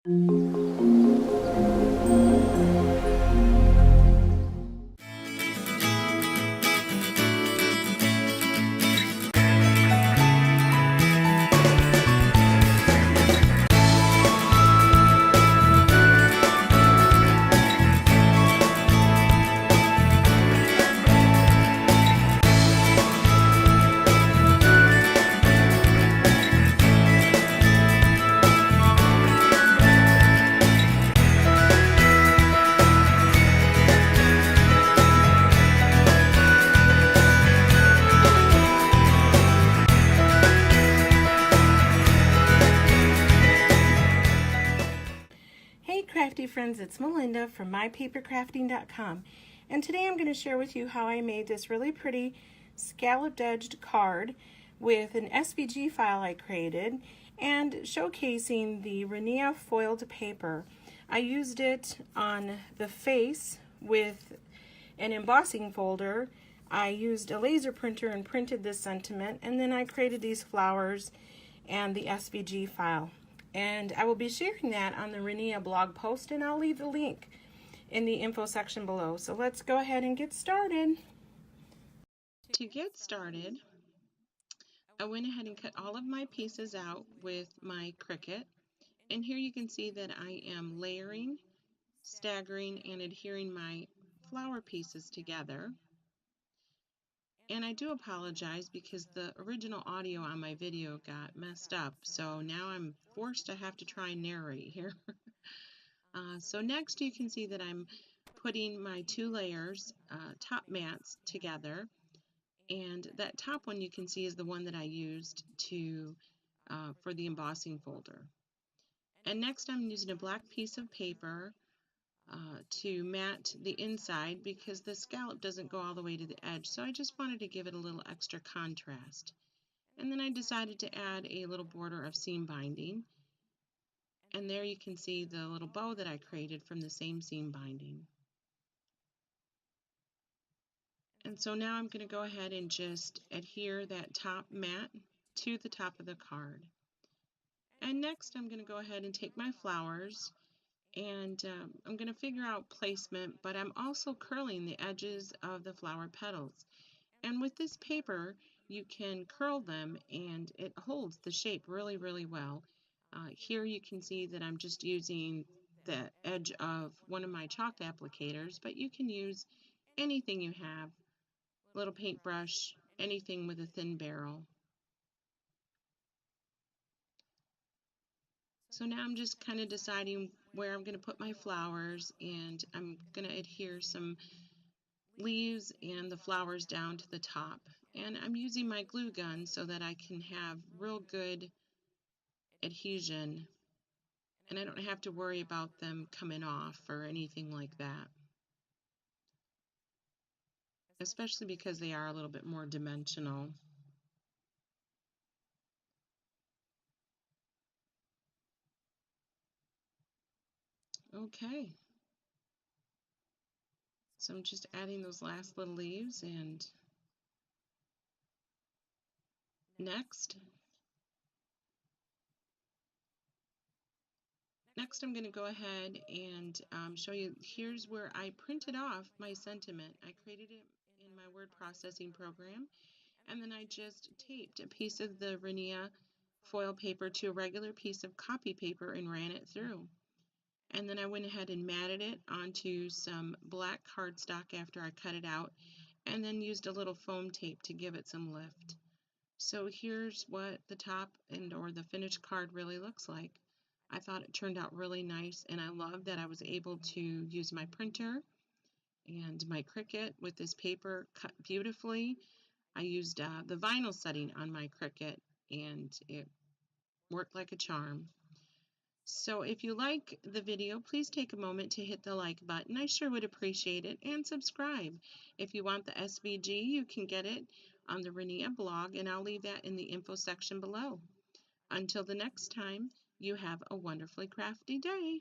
Hey crafty friends, it's Melinda from mypapercrafting.com, and today I'm going to share with you how I made this really pretty scalloped edged card with an SVG file I created and showcasing the Rinea foiled paper. I used it on the face with an embossing folder. I used a laser printer and printed this sentiment, and then I created these flowers and the SVG file. And I will be sharing that on the Rinea blog post, and I'll leave the link in the info section below. So let's go ahead and get started. To get started, I went ahead and cut all of my pieces out with my CRICUT. And here you can see that I am layering, staggering, and adhering my flower pieces together. And I do apologize because the original audio on my video got messed up, so now I'm forced to have to try and narrate here. So next you can see that I'm putting my two layers, top mats, together, and that top one you can see is the one that I used for the embossing folder. And next I'm using a black piece of paper to mat the inside because the scallop doesn't go all the way to the edge, so I just wanted to give it a little extra contrast. And then I decided to add a little border of seam binding, and there you can see the little bow that I created from the same seam binding. And so now I'm going to go ahead and just adhere that top mat to the top of the card. And next I'm going to go ahead and take my flowers, and I'm going to figure out placement, but I'm also curling the edges of the flower petals. And with this paper, you can curl them and it holds the shape really, really well. Here you can see that I'm just using the edge of one of my chalk applicators, but you can use anything you have, little paintbrush, anything with a thin barrel. So now I'm just kind of deciding where I'm going to put my flowers, and I'm going to adhere some leaves and the flowers down to the top. And I'm using my glue gun so that I can have real good adhesion, and I don't have to worry about them coming off or anything like that, especially because they are a little bit more dimensional. Okay, so I'm just adding those last little leaves, and next I'm going to go ahead and show you, here's where I printed off my sentiment. I created it in my word processing program, and then I just taped a piece of the Rinea foil paper to a regular piece of copy paper and ran it through. And then I went ahead and matted it onto some black cardstock after I cut it out, and then used a little foam tape to give it some lift. So here's what the top or the finished card really looks like. I thought it turned out really nice, and I love that I was able to use my printer and my CRICUT with this paper cut beautifully. I used the vinyl setting on my CRICUT, and it worked like a charm. So if you like the video, please take a moment to hit the like button. I sure would appreciate it, and subscribe. If you want the SVG, you can get it on the Rinea blog, and I'll leave that in the info section below. Until the next time, you have a wonderfully crafty day.